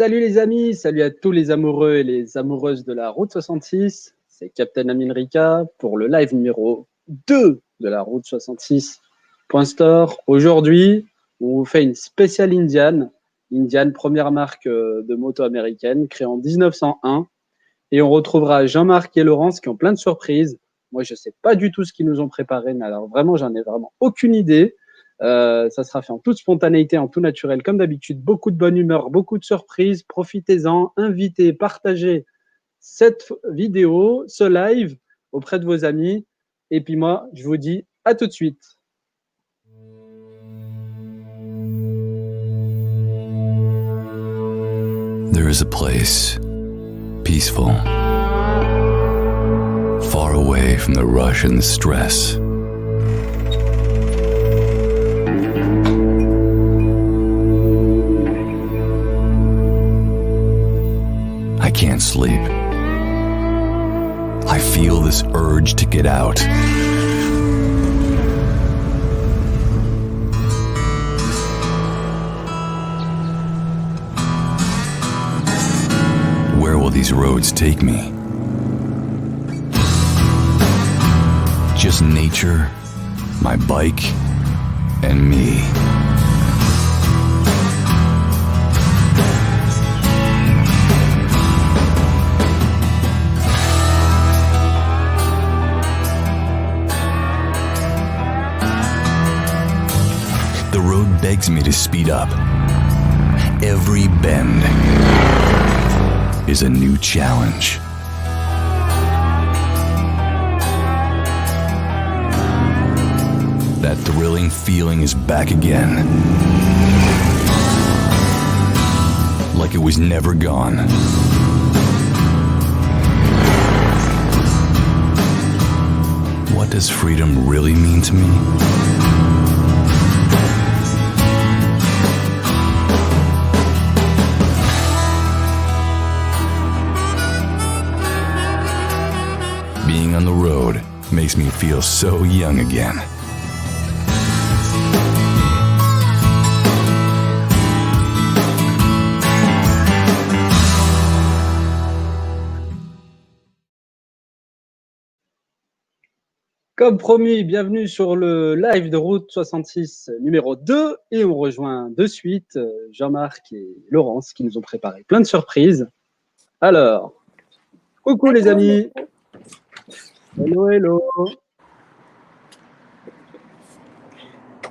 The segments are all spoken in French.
Salut les amis, salut à tous les amoureux et les amoureuses de la Route 66. C'est Captain Amin Rika pour le live numéro 2 de la Route 66.store. Aujourd'hui, on vous fait une spéciale Indian. Indian, première marque de moto américaine, créée en 1901. Et on retrouvera Jean-Marc et Laurence qui ont plein de surprises. Moi, je ne sais pas du tout ce qu'ils nous ont préparé, mais alors vraiment, j'en ai vraiment aucune idée. Ça sera fait en toute spontanéité, en tout naturel, comme d'habitude. Beaucoup de bonne humeur, beaucoup de surprises. Profitez-en, invitez, partagez cette vidéo, ce live auprès de vos amis. Et puis moi, je vous dis à tout de suite. There is a place, peaceful, far away from the rush and the stress. I can't sleep. I feel this urge to get out. Where will these roads take me? Just nature, my bike, and me. The road begs me to speed up. Every bend is a new challenge. That thrilling feeling is back again. Like it was never gone. What does freedom really mean to me? Being on the road makes me feel so young again. Comme promis, bienvenue sur le live de Route 66 numéro 2 et on rejoint de suite Jean-Marc et Laurence qui nous ont préparé plein de surprises. Alors, coucou les amis. Hello, hello.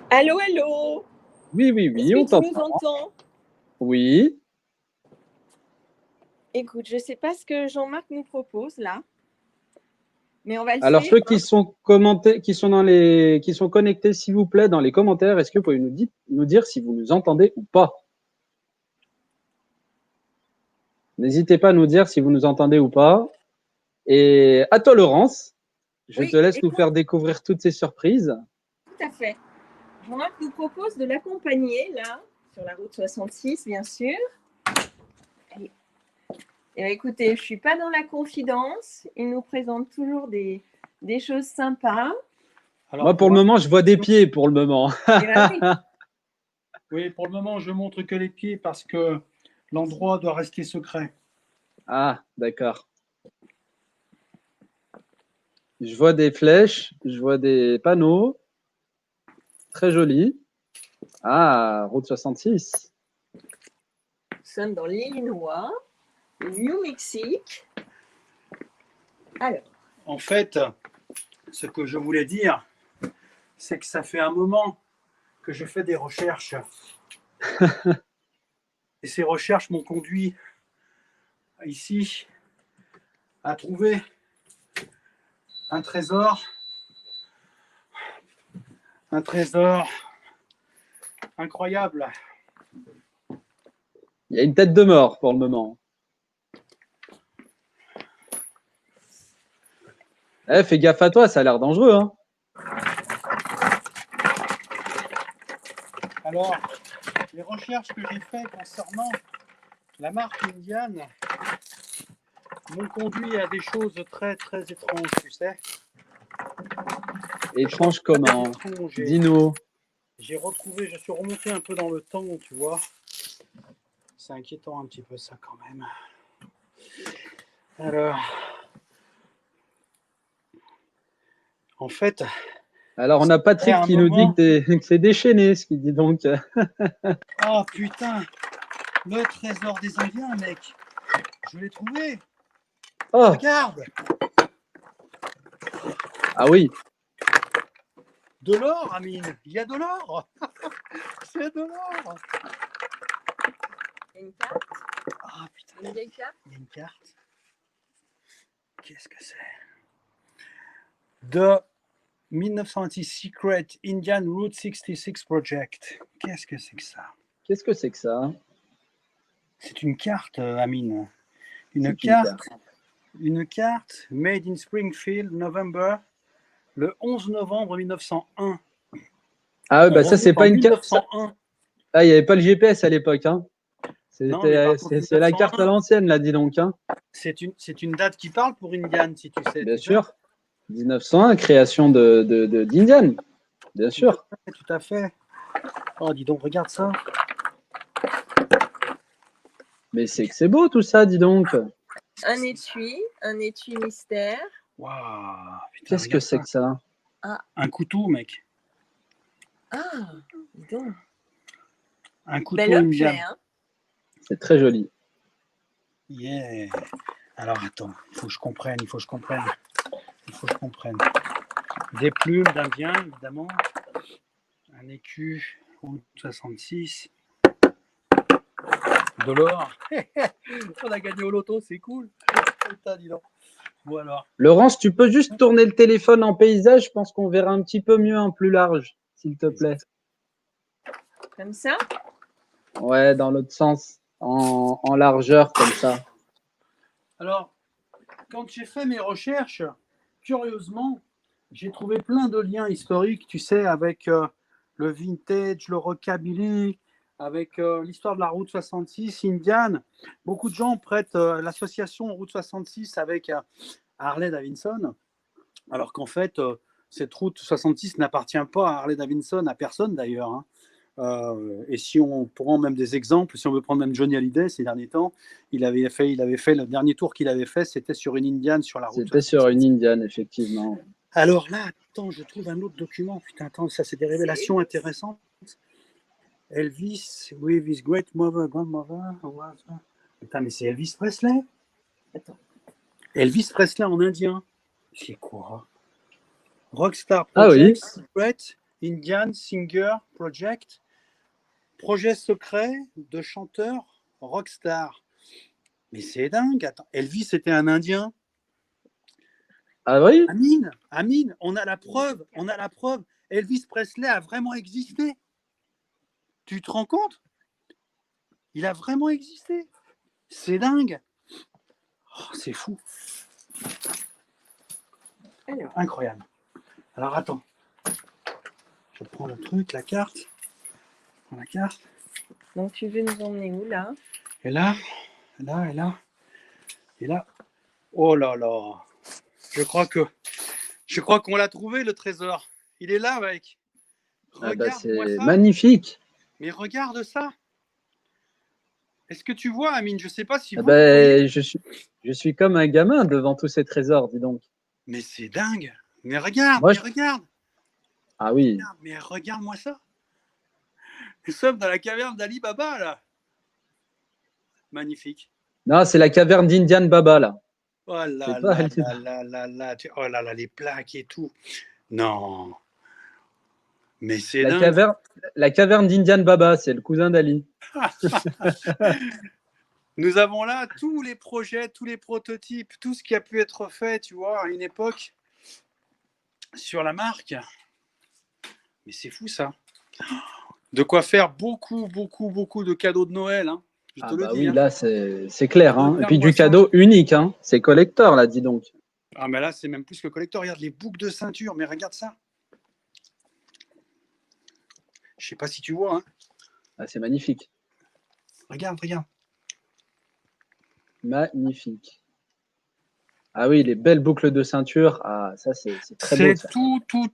Allô, allô. Oui, Est-ce on que tu nous t'entend. entends? Oui. Écoute, je ne sais pas ce que Jean-Marc nous propose là, mais on va le Alors suivre. ceux qui sont commentés, qui sont connectés, s'il vous plaît, dans les commentaires, est-ce que vous pouvez nous dire si vous nous entendez ou pas? N'hésitez pas à nous dire si vous nous entendez ou pas. Et à toi, Laurence, je Oui, te laisse et nous faire découvrir toutes ces surprises. Tout à fait. Jean-Marc nous propose de l'accompagner là, sur la route 66, bien sûr. Et écoutez, je ne suis pas dans la confidence. Il nous présente toujours des choses sympas. Alors, Moi, pour le moment, je vois des pieds pour le moment. Et là, oui. Oui, pour le moment, je montre que les pieds parce que l'endroit doit rester secret. Ah, d'accord. Je vois des flèches, je vois des panneaux. Très jolis. Ah, route 66. Nous sommes dans l'Illinois, le New Mexique. Alors, En fait, ce que je voulais dire, c'est que ça fait un moment que je fais des recherches. Et ces recherches m'ont conduit ici à trouver un trésor incroyable. Il y a une tête de mort pour le moment. Fais gaffe à toi, ça a l'air dangereux. Hein. Alors, les recherches que j'ai faites concernant la marque Indian m'ont conduit à des choses très très étranges, tu sais. Étrange comment? Étranges. Dis-nous. J'ai retrouvé, je suis remonté un peu dans le temps, tu vois. c'est inquiétant un petit peu ça quand même. Alors, en fait, Alors, on a Patrick un qui nous dit moment- que c'est déchaîné, ce qu'il dit donc. oh putain, le trésor des Indiens, mec. Je l'ai trouvé. Oh, Regarde, ah oui, de l'or, Amine. Il y a de l'or. C'est de l'or. Une carte, Ah putain, une vieille carte. il y a une carte. Qu'est-ce que c'est? De 1926 Secret Indian Route 66 Project. Qu'est-ce que c'est que ça? qu'est-ce que c'est que ça? C'est une carte, Amine. C'est Une une carte. Une carte made in Springfield, November, le 11 novembre 1901. Ah ouais, bah ça, c'est En pas une carte. 1901. Ah, il n'y avait pas le GPS à l'époque. Hein. Non, mais par contre, C'est la carte à 1901, l'ancienne, là, dis donc. Hein. c'est une date qui parle pour Indian, si tu sais. Bien tu sais. sûr. 1901, création d'Indian. Bien sûr. Tout à fait. Oh, dis donc, regarde ça. Mais c'est que c'est beau tout ça, dis donc. Un étui mystère. Waouh. putain, Qu'est-ce que regarde c'est ça. que ça? Un couteau, mec. Ah, dis donc. Un couteau Bel objet, Indian. hein. C'est très joli. Yeah. Alors, attends. Il faut que je comprenne. Des plumes d'Indien, évidemment. Un écu, route 66. De l'or. On a gagné au loto, c'est cool. Putain, dis donc. Bon alors. Laurence, tu peux juste tourner le téléphone en paysage? Je pense qu'on verra un petit peu mieux en plus large, s'il te plaît. Comme ça. Ouais, dans l'autre sens, en largeur, comme ça. Alors, quand j'ai fait mes recherches, curieusement, j'ai trouvé plein de liens historiques, tu sais, avec le vintage, le rockabilly, avec l'histoire de la route 66 Indian. Beaucoup de gens prêtent l'association Route 66 avec Harley Davidson, alors qu'en fait, cette route 66 n'appartient pas à Harley Davidson, à personne d'ailleurs. Hein. Et si on prend même des exemples, si on veut prendre même Johnny Hallyday ces derniers temps, il avait fait le dernier tour qu'il avait fait, c'était sur une Indian sur la route. C'était sur une Indian, effectivement. Alors là, attends, je trouve un autre document. Putain, attends, ça c'est des révélations intéressantes. Elvis, with his great mother, grandmother. Putain, mais c'est Elvis Presley. Attends. Elvis Presley en indien. C'est quoi? Rockstar Ah Project, oui. Secret, Indian Singer Project, projet secret de chanteur rockstar. Mais c'est dingue. Attends, Elvis était un Indien. Ah oui? Amine, on a la preuve. Elvis Presley a vraiment existé. Tu te rends compte? Il a vraiment existé. C'est dingue. Oh, c'est fou. Alors. Incroyable. Alors attends. Je prends le truc, la carte. Je prends la carte. Donc, tu veux nous emmener où, là? Et là, et là, et là, et là. Oh là là. Je crois qu'on l'a trouvé, le trésor. Il est là, mec. Ah bah, Regarde-moi c'est ça. magnifique. Mais regarde ça. Est-ce que tu vois, Amine? Je ne sais pas si Ah vous bah, voyez. je suis comme un gamin devant tous ces trésors, dis donc. Mais c'est dingue. Mais regarde, Moi, mais regarde. Ah oui. Mais regarde-moi ça. Nous sommes dans la caverne d'Ali Baba, là. Magnifique. Non, c'est la caverne d'Indian Baba, là. Oh là C'est pas là Ali là là là là. Oh là là, les plaques et tout. Non. Mais c'est dingue. La caverne d'Indian Baba, c'est le cousin d'Ali. Nous avons là tous les projets, tous les prototypes, tout ce qui a pu être fait, tu vois, à une époque, sur la marque. Mais c'est fou, ça. De quoi faire beaucoup de cadeaux de Noël, hein. Je te le bah dis. oui, Hein. là, c'est clair. Hein. Et puis Regarde-moi du ça. cadeau unique. Hein. C'est collector, là, dis donc. Ah, mais là, c'est même plus que collector. Regarde les boucles de ceinture, mais regarde ça. Je sais pas si tu vois. Hein. Ah, c'est magnifique. Regarde. Magnifique. Ah oui, les belles boucles de ceinture. Ah, ça, c'est très beau. C'est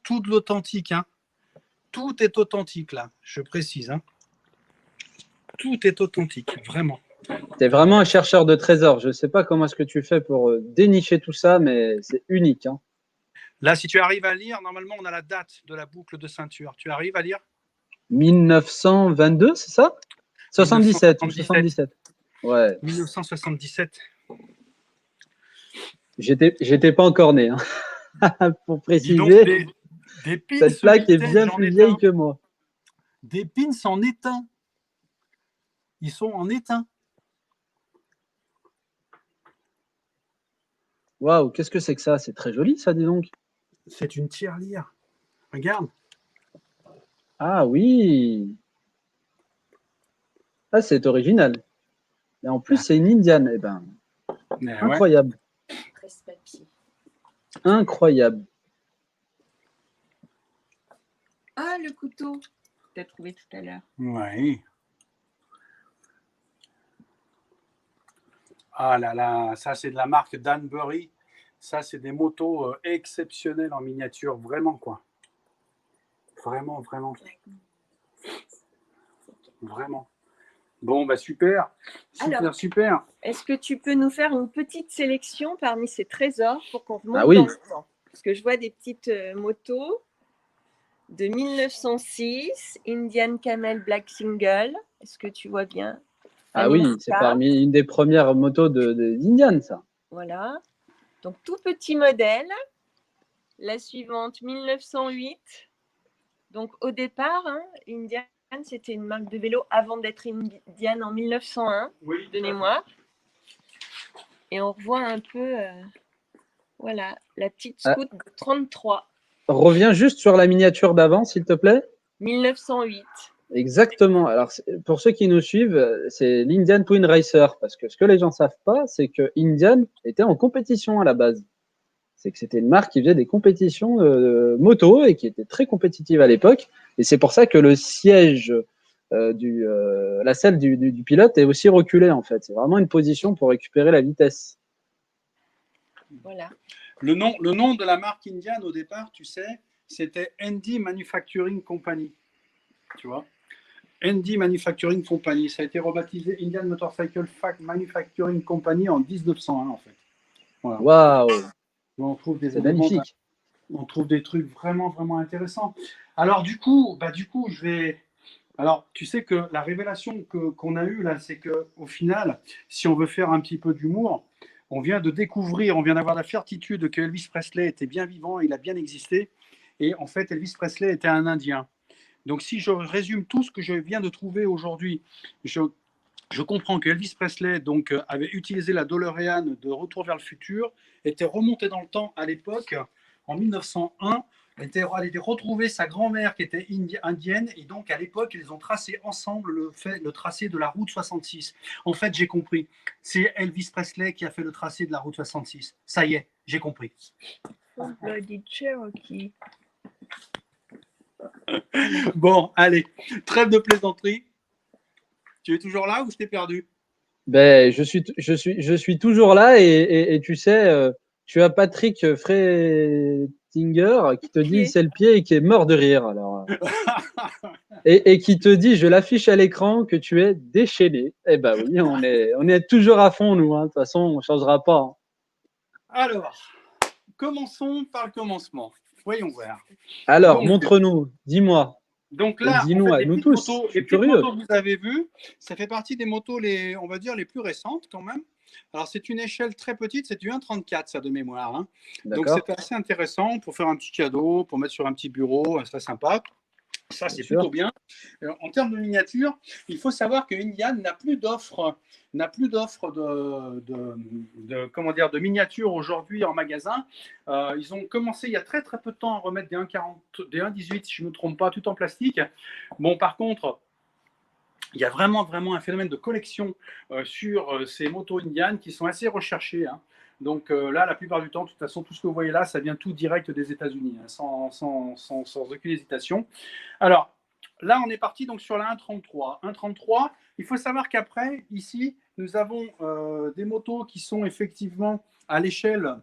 tout de l'authentique. Hein. Tout est authentique, là. Je précise. Hein. Tout est authentique, vraiment. Tu es vraiment un chercheur de trésors. Je ne sais pas comment est-ce que tu fais pour dénicher tout ça, mais c'est unique. Hein. Là, si tu arrives à lire, normalement, on a la date de la boucle de ceinture. Tu arrives à lire? 1922, c'est ça? 77 ou 77. Ouais. 1977. J'étais pas encore né. Hein. Pour Dis donc, préciser, des pins cette plaque est vintage bien en plus vieille étain. que moi. Des pins en étain. Ils sont en étain. Waouh, qu'est-ce que c'est que ça? C'est très joli, ça, dis donc. C'est une tirelire. Regarde. Ah oui. Ah, c'est original. Et en plus, c'est une Indiane. Eh ben, Ouais. incroyable. Presse-papier. Incroyable. Ah, le couteau que tu as trouvé tout à l'heure. Ouais. Ah là là, ça c'est de la marque Danbury. Ça c'est des motos exceptionnelles en miniature, vraiment quoi. Vraiment, vraiment. Vraiment. Bon, bah super. Super, Alors, super. Est-ce que tu peux nous faire une petite sélection parmi ces trésors pour qu'on remonte Ah oui. dans le temps? Parce que je vois des petites motos de 1906, Indian Camel Black Single. Est-ce que tu vois bien? Ah oui, c'est parmi une des premières motos d'Indian, ça. Voilà. Donc, tout petit modèle. La suivante, 1908. Donc, au départ, hein, Indian, c'était une marque de vélo avant d'être Indian en 1901, Oui, de mémoire. Et on revoit un peu, voilà, la petite Scout de 33. Reviens juste sur la miniature d'avant, s'il te plaît. 1908. Exactement. Alors, pour ceux qui nous suivent, c'est l'Indian Twin Racer. Parce que ce que les gens ne savent pas, c'est que Indian était en compétition à la base. C'est que c'était une marque qui faisait des compétitions moto et qui était très compétitive à l'époque. Et c'est pour ça que le siège, la selle du pilote est aussi reculé, en fait. C'est vraiment une position pour récupérer la vitesse. Voilà. Le nom de la marque Indian au départ, tu sais, c'était ND Manufacturing Company. Tu vois, ND Manufacturing Company. Ça a été rebaptisé Indian Motorcycle Manufacturing Company en 1901 en fait. Voilà. Waouh! On trouve des C'est éléments, magnifique. on trouve des trucs vraiment vraiment intéressants. Alors du coup, je vais. Alors tu sais que la révélation qu'on a eue là, c'est que au final, si on veut faire un petit peu d'humour, on vient d'avoir la certitude que Elvis Presley était bien vivant, il a bien existé, et en fait Elvis Presley était un Indien. Donc si je résume tout ce que je viens de trouver aujourd'hui, je comprends que Elvis Presley donc, avait utilisé la DeLorean de Retour vers le futur, était remonté dans le temps à l'époque, en 1901, était allé retrouver sa grand-mère qui était indienne, et donc à l'époque, ils ont tracé ensemble le tracé de la route 66. En fait, j'ai compris. C'est Elvis Presley qui a fait le tracé de la route 66. Ça y est, j'ai compris. Bloody Cherokee. Bon, allez, trêve de plaisanterie. Tu es toujours là ou je t'ai perdu? Ben, je suis toujours là et tu sais, tu as Patrick Fretinger qui te dit c'est le pied et qui est mort de rire. Alors, et qui te dit, je l'affiche à l'écran, que tu es déchaîné. Eh ben oui, on est toujours à fond, nous. Hein. De toute façon, on ne changera pas. Hein. Alors, commençons par le commencement. Voyons voir. Alors, Donc, montre-nous, dis-moi. Donc là, dis-nous en fait, à nous tous. les petites motos que vous avez vues, ça fait partie des motos, on va dire, les plus récentes quand même. Alors, c'est une échelle très petite, c'est du 1,34, ça de mémoire. Hein. Donc, c'est assez intéressant pour faire un petit cadeau, pour mettre sur un petit bureau, c'est sympa. Ça, c'est plutôt bien. En termes de miniature, il faut savoir que Indian n'a plus d'offres de miniatures aujourd'hui en magasin. Ils ont commencé il y a très très peu de temps à remettre des 1,40, des 1,18 si je ne me trompe pas, tout en plastique. Bon, par contre, il y a vraiment vraiment un phénomène de collection sur ces motos Indian qui sont assez recherchées. Hein. Donc là, la plupart du temps, de toute façon, tout ce que vous voyez là, ça vient tout direct des États-Unis, hein, sans aucune hésitation. Alors, là, on est parti donc sur la 1,33. 1,33, il faut savoir qu'après, ici, nous avons des motos qui sont effectivement à l'échelle,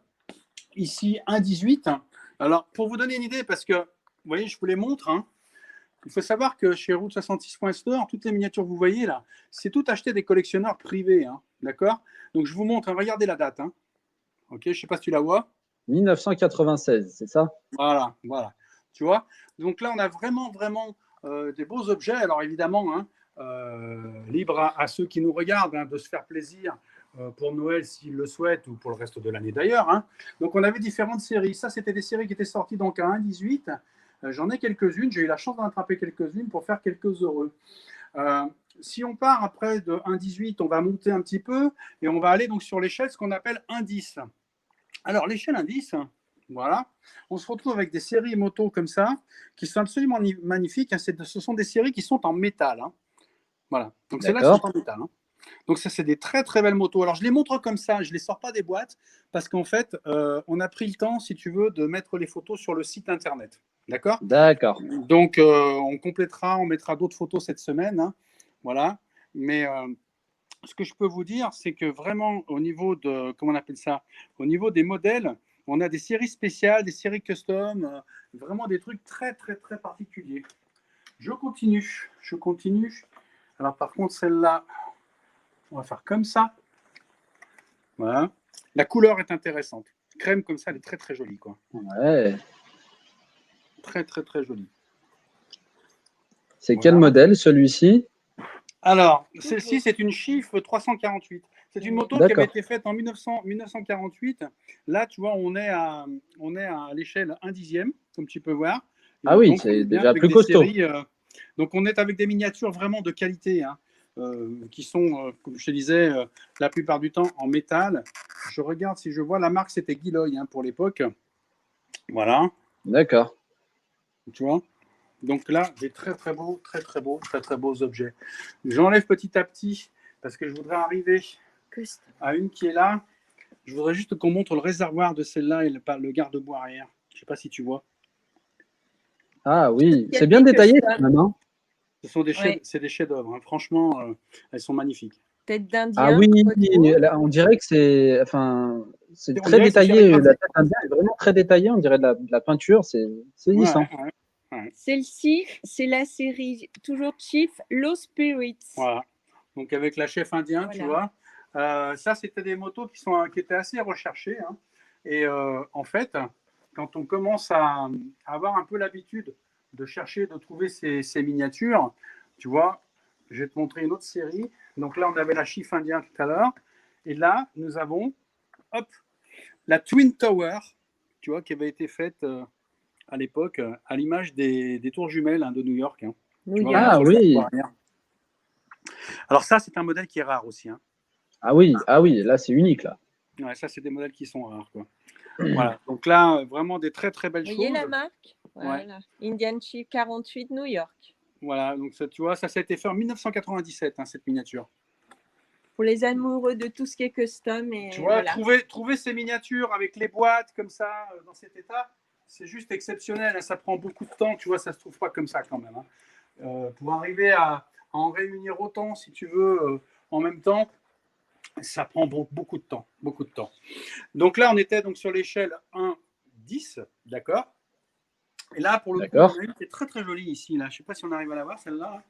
ici, 1,18. Alors, pour vous donner une idée, parce que, vous voyez, je vous les montre, hein, Il faut savoir que chez Route 66.store, toutes les miniatures que vous voyez là, c'est tout acheté des collectionneurs privés. Hein, d'accord? Donc, je vous montre, hein, regardez la date. Hein. Ok, je ne sais pas si tu la vois. 1996, c'est ça? Voilà, voilà. Tu vois? Donc là, on a vraiment des beaux objets. Alors évidemment, hein, libre à ceux qui nous regardent hein, de se faire plaisir pour Noël s'ils le souhaitent ou pour le reste de l'année d'ailleurs. Hein. Donc on avait différentes séries. Ça, c'était des séries qui étaient sorties donc à 1,18. J'en ai quelques-unes. J'ai eu la chance d'en attraper quelques-unes pour faire quelques heureux. Si on part après de 1,18, on va monter un petit peu et on va aller donc sur l'échelle, ce qu'on appelle 1,10. Alors l'échelle 1,10, voilà, on se retrouve avec des séries motos comme ça qui sont absolument magnifiques. Hein. Ce sont des séries qui sont en métal. Hein. Voilà, donc celles-là sont en métal. Hein. Donc ça, c'est des très très belles motos. Alors je les montre comme ça, je ne les sors pas des boîtes parce qu'en fait, on a pris le temps, si tu veux, de mettre les photos sur le site internet. D'accord? D'accord. Donc on complétera, on mettra d'autres photos cette semaine. Hein. Voilà, mais ce que je peux vous dire, c'est que vraiment au niveau de, comment on appelle ça, au niveau des modèles, on a des séries spéciales, des séries custom, vraiment des trucs très très très particuliers. Je continue. Alors par contre, celle-là, on va faire comme ça. Voilà. La couleur est intéressante. Crème comme ça, elle est très très jolie, quoi. Ouais. Très très très jolie. C'est quel modèle, celui-ci? Alors, celle-ci, c'est une Chief 348. C'est une moto qui avait été faite en 1948. Là, tu vois, on est à l'échelle 1/10, comme tu peux voir. Et ah oui, donc, c'est déjà plus costaud. Séries, donc, on est avec des miniatures vraiment de qualité, hein, qui sont, comme je te disais, la plupart du temps en métal. Je regarde si je vois, la marque, c'était Guilloy hein, pour l'époque. Voilà. D'accord. Tu vois? Donc là, j'ai très très beaux objets. J'enlève petit à petit parce que je voudrais arriver à une qui est là. Je voudrais juste qu'on montre le réservoir de celle-là et le garde-boue arrière. Je ne sais pas si tu vois. Ah oui, c'est bien détaillé quand même. Hein. C'est des chefs-d'œuvre. Hein. Franchement, elles sont magnifiques. Tête d'Indien. Ah oui, là, on dirait que c'est très détaillé. La tête d'Indien est vraiment très détaillée. On dirait de la peinture. C'est saisissant. Ouais. Celle-ci, c'est la série toujours Chief Low Spirits. Voilà. Donc avec la chef indien, voilà. Tu vois. Ça, c'était des motos qui étaient assez recherchées. Hein. Et en fait, quand on commence à avoir un peu l'habitude de chercher, de trouver ces miniatures, tu vois, je vais te montrer une autre série. Donc là, on avait la Chief indien tout à l'heure. Et là, nous avons la Twin Tower, tu vois, qui avait été faite à l'époque, à l'image des tours jumelles hein, de New York. Hein. Ah oui. Alors ça, c'est un modèle qui est rare aussi. Hein. Ah oui, là, c'est unique. Là. Ouais, ça, c'est des modèles qui sont rares. Quoi. Voilà. Donc là, vraiment des très, très belles choses. Vous voyez la marque? Voilà. Ouais. Indian Chief 48 New York. Voilà, donc ça, tu vois, ça a été fait en 1997, hein, cette miniature. Pour les amoureux de tout ce qui est custom. Et tu vois, voilà. trouver ces miniatures avec les boîtes comme ça, dans cet état, c'est juste exceptionnel. Hein, ça prend beaucoup de temps, tu vois, ça ne se trouve pas comme ça quand même. Hein. Pour arriver à en réunir autant, si tu veux, en même temps, ça prend beaucoup de temps. Beaucoup de temps. Donc là, on était donc sur l'échelle 1,10, d'accord. Et là, pour le coup, on a une qui est très très jolie ici. Là. Je ne sais pas si on arrive à la voir, celle-là.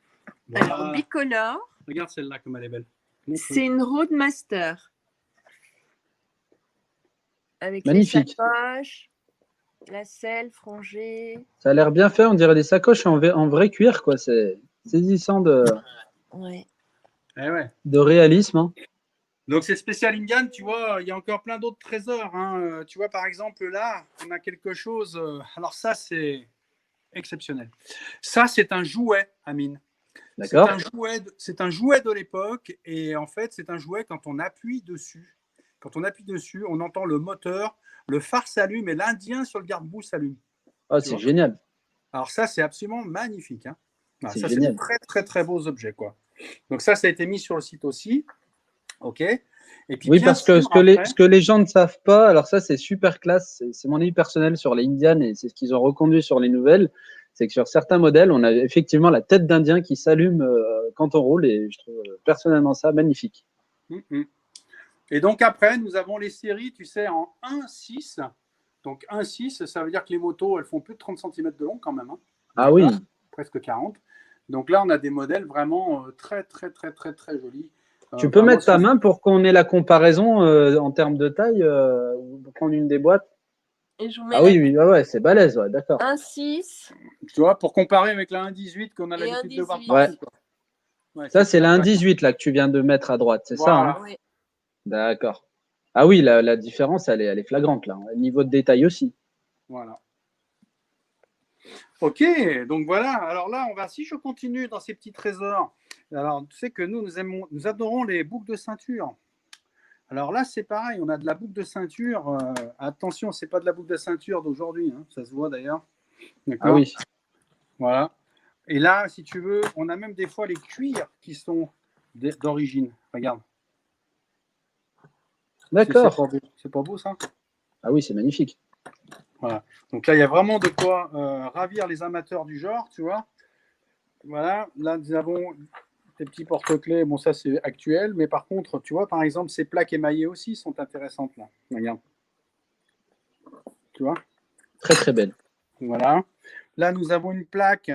Voilà. Alors, bicolore. Regarde celle-là, comme elle est belle. C'est une Roadmaster. Avec magnifique. Les sacoches, la selle frangée. Ça a l'air bien fait. On dirait des sacoches en vrai cuir. Quoi. C'est saisissant de réalisme. Hein. Donc, c'est spécial Indian, tu vois, il y a encore plein d'autres trésors. Hein. Tu vois, par exemple, là, on a quelque chose. Alors, ça, c'est exceptionnel. Ça, c'est un jouet, Amine. D'accord. C'est un jouet de l'époque. Et en fait, c'est un jouet quand on appuie dessus. Quand on appuie dessus, on entend le moteur, le phare s'allume et l'Indien sur le garde-boue s'allume. Oh, c'est génial. Alors, ça, c'est absolument magnifique. Hein. Alors, ça, génial. c'est de très, très, très beaux objets. Quoi. Donc, ça a été mis sur le site aussi. OK. Et puis, oui, parce que ce que les gens ne savent pas, alors ça, c'est super classe. C'est mon avis personnel sur les Indian et c'est ce qu'ils ont reconduit sur les nouvelles. C'est que sur certains modèles, on a effectivement la tête d'Indien qui s'allume quand on roule et je trouve personnellement ça magnifique. Et donc après, nous avons les séries, tu sais, en 1,6. Donc 1,6, ça veut dire que les motos, elles font plus de 30 cm de long quand même. Hein. Ah oui. presque 40. Donc là, on a des modèles vraiment très, très, très, très, très jolis. Tu peux mettre ta 60. main pour qu'on ait la comparaison en termes de taille, prendre une des boîtes. Et je vous mets Ah oui, oui, ouais, c'est balèze, ouais, d'accord. un 6 Tu vois, pour comparer avec la 1,18 qu'on a Et l'habitude de voir 1,18. partout. Quoi. Ouais, Ça, c'est la la 1,18 là que tu viens de mettre à droite, c'est ça, Voilà. hein? Oui. D'accord. Ah oui, la différence, elle est flagrante là. Niveau de détail aussi. Voilà. Ok, donc voilà. Alors là, si je continue dans ces petits trésors, alors tu sais que nous adorons les boucles de ceinture. Alors là, c'est pareil, on a de la boucle de ceinture. Attention, c'est pas de la boucle de ceinture d'aujourd'hui, hein, ça se voit d'ailleurs. D'accord. Ah oui. Voilà. Et là, si tu veux, on a même des fois les cuirs qui sont d'origine. Regarde. D'accord. C'est pas beau ça? Ah oui, c'est magnifique. Voilà. Donc là, il y a vraiment de quoi ravir les amateurs du genre, tu vois. Voilà. Là, nous avons des petits porte-clés. Bon, ça, c'est actuel. Mais par contre, tu vois, par exemple, ces plaques émaillées aussi sont intéressantes là. Regarde. Tu vois? Très, très belle. Voilà. Là, nous avons une plaque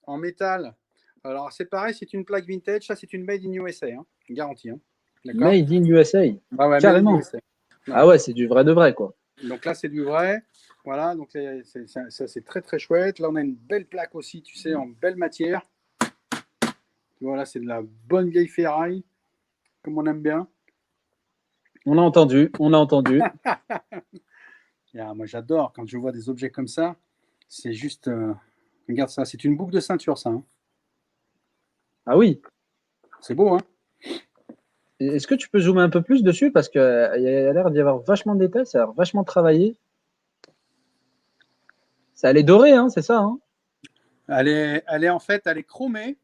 en métal. Alors, c'est pareil, c'est une plaque vintage. Ça, c'est une Made in USA, hein, garantie. Hein. D'accord. Made in USA. Ah ouais, carrément. Made in USA. Ouais. Ah ouais, c'est du vrai de vrai, quoi. Donc là, c'est du vrai. Voilà, donc ça, c'est très, très chouette. Là, on a une belle plaque aussi, tu sais, en belle matière. Voilà, c'est de la bonne vieille ferraille, comme on aime bien. On a entendu, on a entendu. Moi, j'adore quand je vois des objets comme ça. C'est juste... regarde ça, c'est une boucle de ceinture, ça. Hein. Ah oui. C'est beau, hein? Est-ce que tu peux zoomer un peu plus dessus? Parce qu'il y a l'air d'y avoir vachement de détails, ça a l'air vachement travaillé. Ça a l'air doré, hein, c'est ça, hein? Elle est en fait, elle est chromée,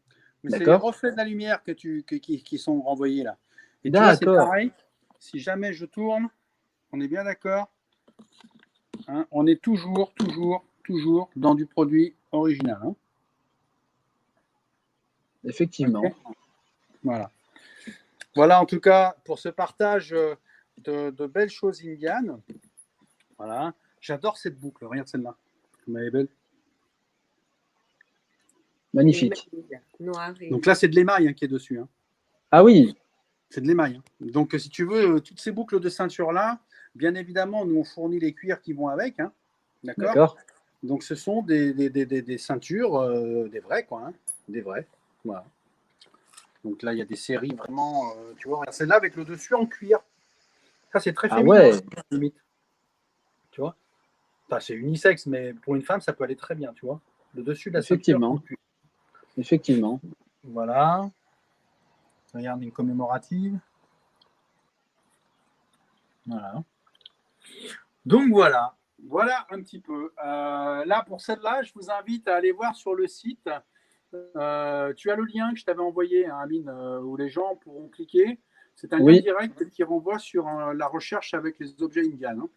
mais c'est les reflets de la lumière qui sont renvoyés là. Et tu vois, c'est pareil. Si jamais je tourne, on est bien d'accord. Hein, on est toujours dans du produit original. Hein. Effectivement. Okay. Voilà. Voilà en tout cas pour ce partage de belles choses indiennes. Voilà. J'adore cette boucle. Regarde celle-là. Comme elle est belle. Magnifique. Donc là, c'est de l'émail hein, qui est dessus. Hein. Ah oui. C'est de l'émail. Hein. Donc, si tu veux, toutes ces boucles de ceinture-là, bien évidemment, nous, on fournit les cuirs qui vont avec. Hein. D'accord. Donc, ce sont des ceintures, des vrais, quoi. Hein. Des vrais. Voilà. Donc là, il y a des séries vraiment, tu vois, celle-là avec le dessus en cuir. Ça, c'est très féminin. Ah ouais. Limite. Tu vois. Enfin, c'est unisexe, mais pour une femme, ça peut aller très bien, tu vois. Le dessus de la ceinture en cuir. Effectivement. Voilà. Regarde une commémorative. Voilà. Donc voilà. Voilà un petit peu. Là, pour celle-là, je vous invite à aller voir sur le site. Tu as le lien que je t'avais envoyé, hein, Amine, où les gens pourront cliquer. C'est un lien direct qui renvoie sur la recherche avec les objets indiens. Hein.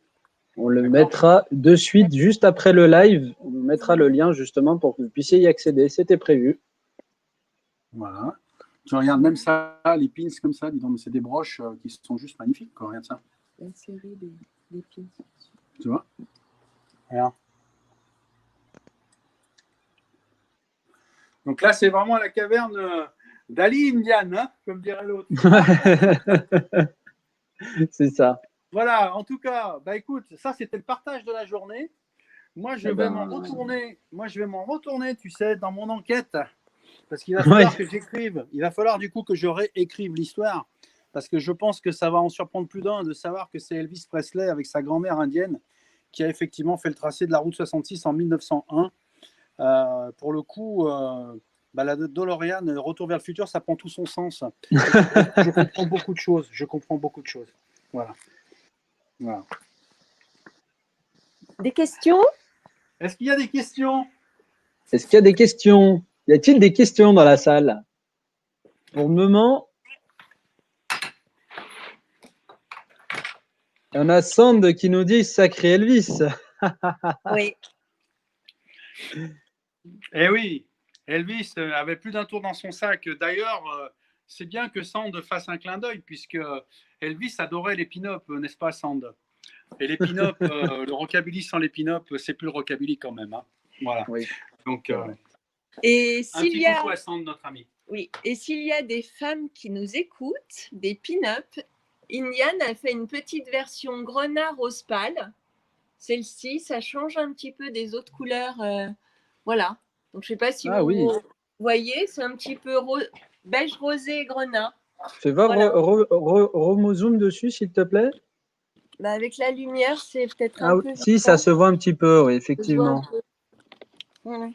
On le mettra de suite, juste après le live. On mettra le lien justement pour que vous puissiez y accéder. C'était prévu. Voilà. Tu regardes même ça, les pins comme ça, dis donc, c'est des broches qui sont juste magnifiques. Quoi. Regarde ça. La série des pins. Tu vois? Regarde. Donc là, c'est vraiment la caverne d'Ali Indian, hein, comme dirait l'autre. C'est ça. Voilà, en tout cas, bah écoute, ça c'était le partage de la journée. Moi, je vais m'en retourner. Moi, je vais m'en retourner, tu sais, dans mon enquête. Parce qu'il va falloir que j'écrive. Il va falloir du coup que je réécrive l'histoire. Parce que je pense que ça va en surprendre plus d'un de savoir que c'est Elvis Presley avec sa grand-mère indienne qui a effectivement fait le tracé de la route 66 en 1901. Pour le coup, la DeLorean, Retour vers le futur, ça prend tout son sens. Je comprends beaucoup de choses. Voilà. Voilà. Des questions? Est-ce qu'il y a des questions? Est-ce qu'il y a des questions? Y a-t-il des questions dans la salle? Pour le moment, il y en a Sand qui nous dit sacré Elvis. Oui. Eh oui, Elvis avait plus d'un tour dans son sac. D'ailleurs, c'est bien que Sand fasse un clin d'œil puisque Elvis adorait les pin-up, n'est-ce pas, Sand? Et les pin-up, le rockabilly sans les pin-up, c'est plus le rockabilly quand même. Hein. Voilà. Oui. Donc, Et Un s'il petit y a, coucou à Sandre, notre ami. oui, et s'il y a des femmes qui nous écoutent, des pin-up, Indiane a fait une petite version grenat rose pâle. Celle-ci, ça change un petit peu des autres couleurs. Voilà. Donc, je ne sais pas si Ah vous oui. voyez, c'est un petit peu beige rosé et grenat. Fais voir Voilà. Romozoom dessus, s'il te plaît. Bah, avec la lumière, c'est peut-être Ah un oui, peu. si, ça se voit un petit peu, oui, Ça se voit un effectivement. peu. Voilà.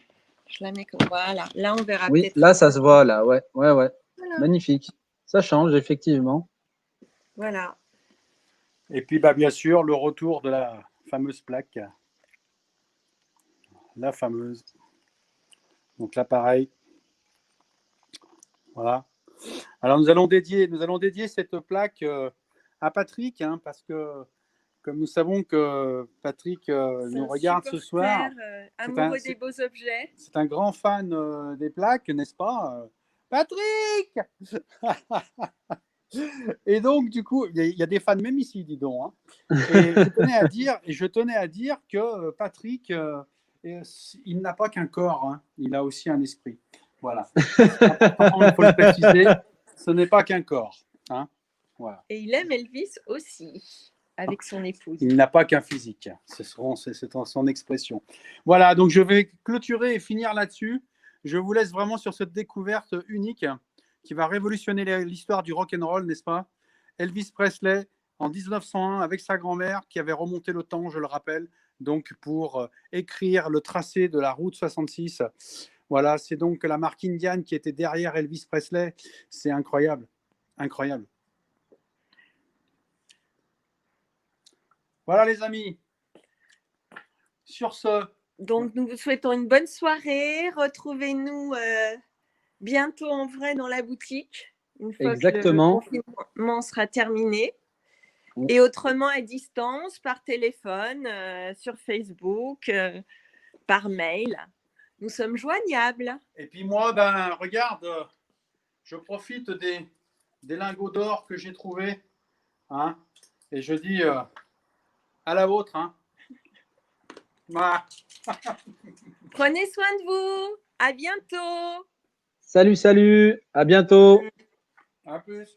Je la mets comme voilà. Là, on verra Oui, peut-être. là, ça se voit, là, ouais, ouais, ouais. Voilà. Magnifique. Ça change, effectivement. Voilà. Et puis, bah, bien sûr, le retour de la fameuse plaque. La fameuse. Donc là, pareil. Voilà. Alors, nous allons dédier cette plaque à Patrick, hein, parce que, comme nous savons que Patrick nous regarde ce soir, Amoureux des beaux objets. c'est un grand fan des plaques, n'est-ce pas Patrick Et donc, du coup, il y a des fans même ici, dis donc. Hein. Et je tenais à dire que Patrick, il n'a pas qu'un corps, hein, il a aussi un esprit. Voilà. Il faut le préciser, ce n'est pas qu'un corps. Hein. Voilà. Et il aime Elvis aussi, avec son épouse. Il n'a pas qu'un physique, c'est son expression. Voilà, donc je vais clôturer et finir là-dessus. Je vous laisse vraiment sur cette découverte unique qui va révolutionner l'histoire du rock and roll, n'est-ce pas? Elvis Presley en 1901 avec sa grand-mère qui avait remonté le temps, je le rappelle, donc pour écrire le tracé de la route 66. Voilà, c'est donc la marque Indian qui était derrière Elvis Presley. C'est incroyable, incroyable. Voilà les amis. Sur ce. Donc nous vous souhaitons une bonne soirée. Retrouvez-nous bientôt en vrai dans la boutique, une fois Exactement. que le confinement sera terminé. Et autrement à distance, par téléphone, sur Facebook, par mail. Nous sommes joignables. Et puis moi, ben regarde, je profite des lingots d'or que j'ai trouvés. Hein, et je dis à la vôtre. Hein. Prenez soin de vous. À bientôt. Salut, salut. À bientôt. À plus.